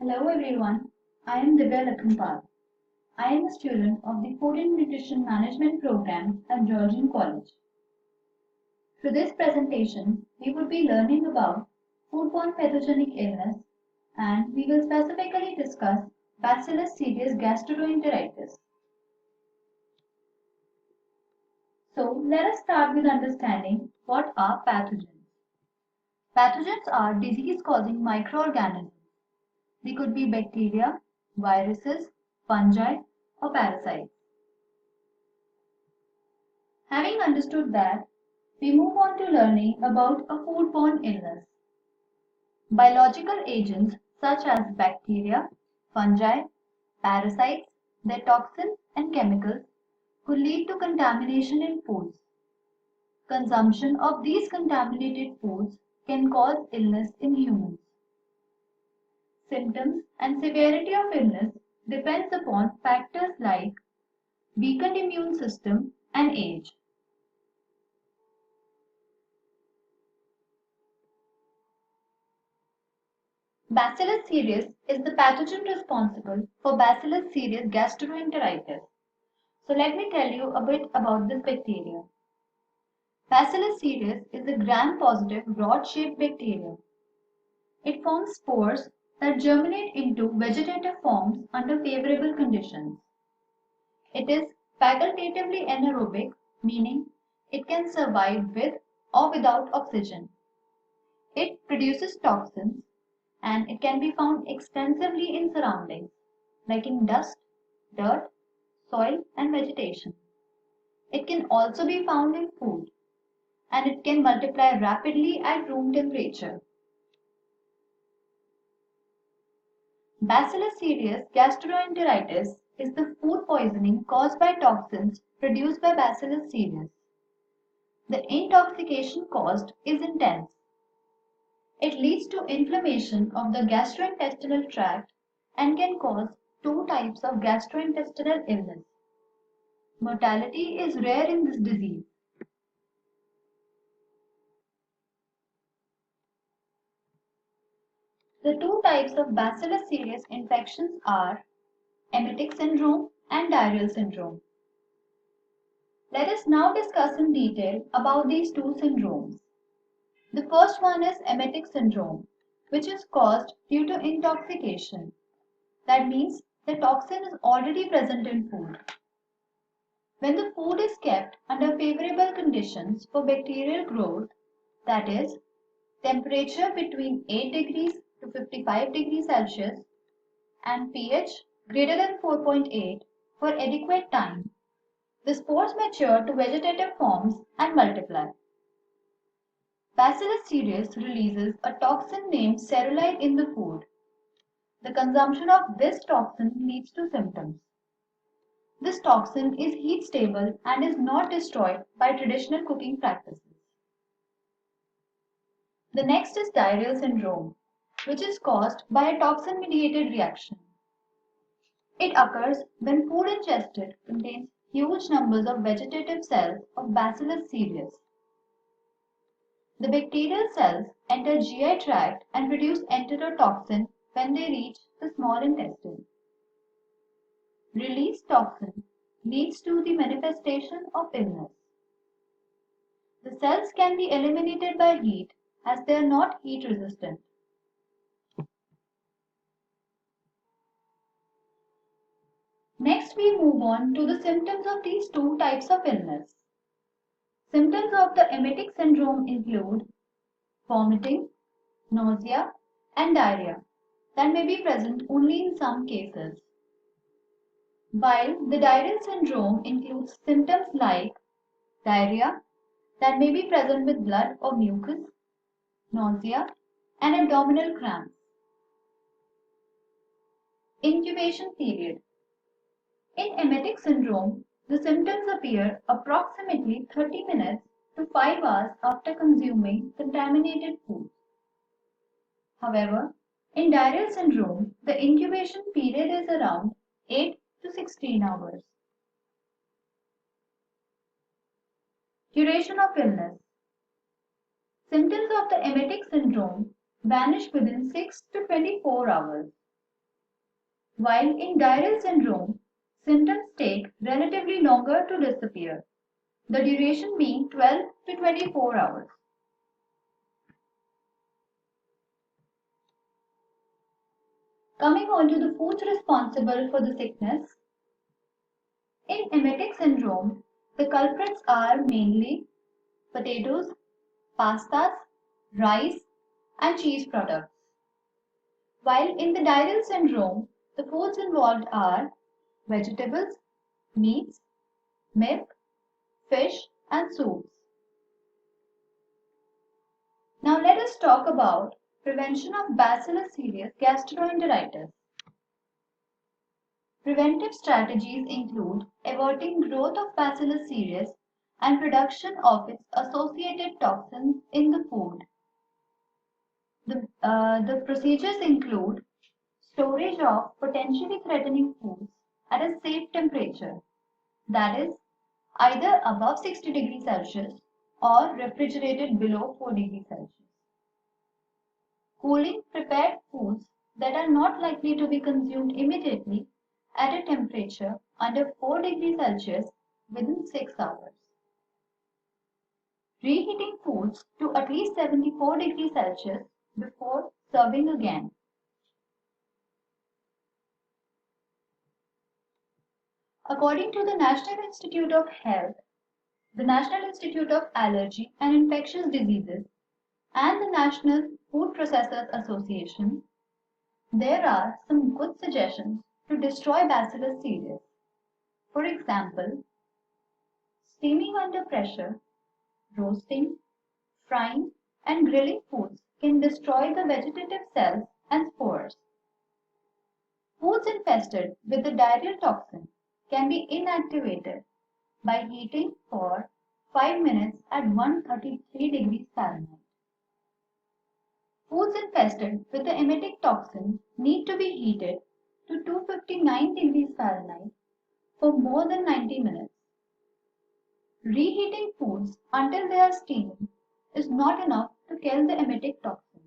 Hello everyone, I am Divya Lakhanpal. I am a student of the Food and Nutrition Management program at Georgian College. Through this presentation, we would be learning about foodborne pathogenic illness and we will specifically discuss Bacillus cereus gastroenteritis. So let us start with understanding what are pathogens. Pathogens are disease-causing microorganisms. They could be bacteria, viruses, fungi, or parasites. Having understood that, we move on to learning about a foodborne illness. Biological agents such as bacteria, fungi, parasites, their toxins and chemicals could lead to contamination in foods. Consumption of these contaminated foods can cause illness in humans. Symptoms and severity of illness depends upon factors like weakened immune system and age. Bacillus cereus is the pathogen responsible for Bacillus cereus gastroenteritis. So let me tell you a bit about this bacteria. Bacillus cereus is a gram-positive rod-shaped bacteria. It forms spores that germinate into vegetative forms under favorable conditions. It is facultatively anaerobic, meaning it can survive with or without oxygen. It produces toxins and it can be found extensively in surroundings, like in dust, dirt, soil, and vegetation. It can also be found in food, and it can multiply rapidly at room temperature. Bacillus cereus gastroenteritis is the food poisoning caused by toxins produced by Bacillus cereus. The intoxication caused is intense. It leads to inflammation of the gastrointestinal tract and can cause two types of gastrointestinal illness. Mortality is rare in this disease. The two types of Bacillus cereus infections are emetic syndrome and diarrheal syndrome. Let us now discuss in detail about these two syndromes. The first one is emetic syndrome, which is caused due to intoxication. That means the toxin is already present in food. When the food is kept under favorable conditions for bacterial growth, that is, temperature between 8 degrees to 55 degrees Celsius and pH greater than 4.8 for adequate time, the spores mature to vegetative forms and multiply. Bacillus cereus releases a toxin named cerulite in the food. The consumption of this toxin leads to symptoms. This toxin is heat stable and is not destroyed by traditional cooking practices. The next is diarrheal syndrome, which is caused by a toxin-mediated reaction. It occurs when food ingested contains huge numbers of vegetative cells of Bacillus cereus. The bacterial cells enter GI tract and produce enterotoxin when they reach the small intestine. Released toxin leads to the manifestation of illness. The cells can be eliminated by heat as they are not heat resistant. Next, we move on to the symptoms of these two types of illness. Symptoms of the emetic syndrome include vomiting, nausea, and diarrhea that may be present only in some cases. While the diarrheal syndrome includes symptoms like diarrhea that may be present with blood or mucus, nausea, and abdominal cramps. Incubation period. In emetic syndrome, the symptoms appear approximately 30 minutes to 5 hours after consuming contaminated food. However, in diarrheal syndrome, the incubation period is around 8 to 16 hours. Duration of illness. Symptoms of the emetic syndrome vanish within 6 to 24 hours. while in diarrheal syndrome, symptoms take relatively longer to disappear, the duration being 12 to 24 hours. Coming on to the foods responsible for the sickness. In emetic syndrome, the culprits are mainly potatoes, pastas, rice, and cheese products. While in the diarrheal syndrome, the foods involved are vegetables, meats, milk, fish, and soups. Now let us talk about prevention of Bacillus cereus gastroenteritis. Preventive strategies include averting growth of Bacillus cereus and production of its associated toxins in the food. The procedures include storage of potentially threatening foods at a safe temperature, that is, either above 60 degrees Celsius or refrigerated below 4 degrees Celsius. Cooling prepared foods that are not likely to be consumed immediately at a temperature under 4 degrees Celsius within 6 hours. Reheating foods to at least 74 degrees Celsius before serving again. According to the National Institute of Health, the National Institute of Allergy and Infectious Diseases, and the National Food Processors Association, there are some good suggestions to destroy Bacillus cereus. For example, steaming under pressure, roasting, frying, and grilling foods can destroy the vegetative cells and spores. Foods infested with the diarrheal toxin can be inactivated by heating for 5 minutes at 133 degrees Fahrenheit. Foods infested with the emetic toxin need to be heated to 259 degrees Fahrenheit for more than 90 minutes. Reheating foods until they are steaming is not enough to kill the emetic toxin.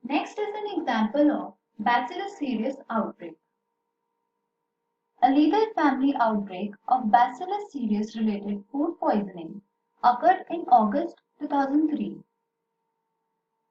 Next is an example of Bacillus cereus outbreak. A lethal family outbreak of Bacillus cereus related food poisoning occurred in August 2003.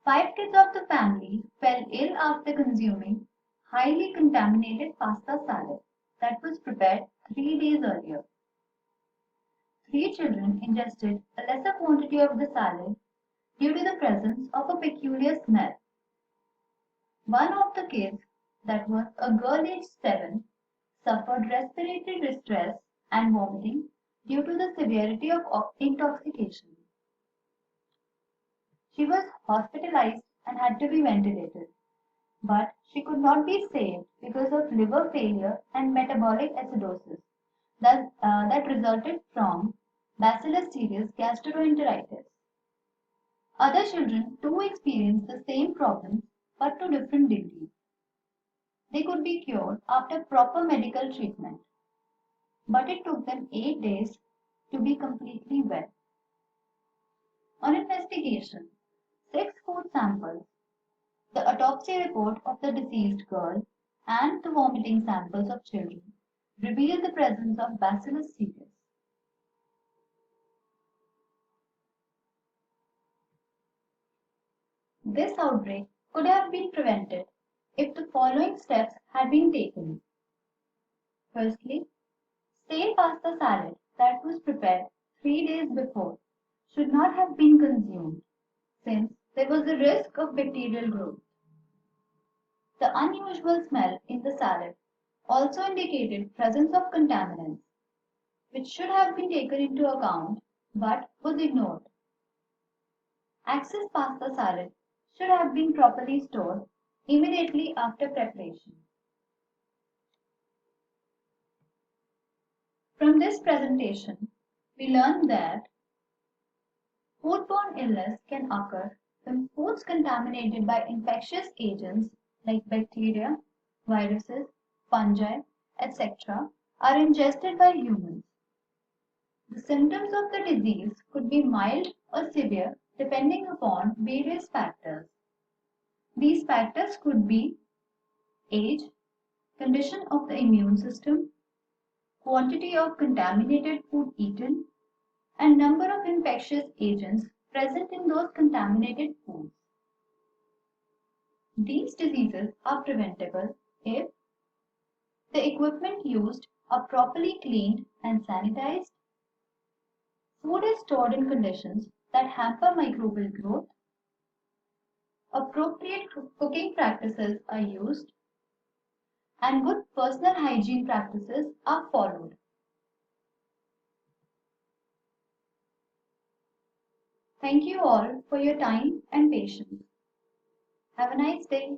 5 kids of the family fell ill after consuming highly contaminated pasta salad that was prepared 3 days earlier. 3 children ingested a lesser quantity of the salad due to the presence of a peculiar smell. One of the kids, that was a girl aged 7, suffered respiratory distress and vomiting due to the severity of intoxication. She was hospitalized and had to be ventilated, but she could not be saved because of liver failure and metabolic acidosis that resulted from Bacillus cereus gastroenteritis. Other children too experienced the same problems but to different degrees. They could be cured after proper medical treatment, but it took them 8 days to be completely well. On investigation, 6 food samples, the autopsy report of the deceased girl, and the vomiting samples of children revealed the presence of Bacillus cereus. This outbreak could have been prevented if the following steps had been taken. Firstly, stale pasta salad that was prepared 3 days before should not have been consumed, since there was a risk of bacterial growth. The unusual smell in the salad also indicated presence of contaminants, which should have been taken into account but was ignored. Excess pasta salad should have been properly stored immediately after preparation. From this presentation, we learned that foodborne illness can occur when foods contaminated by infectious agents like bacteria, viruses, fungi, etc. are ingested by humans. The symptoms of the disease could be mild or severe depending upon various factors. These factors could be age, condition of the immune system, quantity of contaminated food eaten, and number of infectious agents present in those contaminated foods. These diseases are preventable if the equipment used are properly cleaned and sanitized, food is stored in conditions that hamper microbial growth, appropriate cooking practices are used, and good personal hygiene practices are followed. Thank you all for your time and patience. Have a nice day.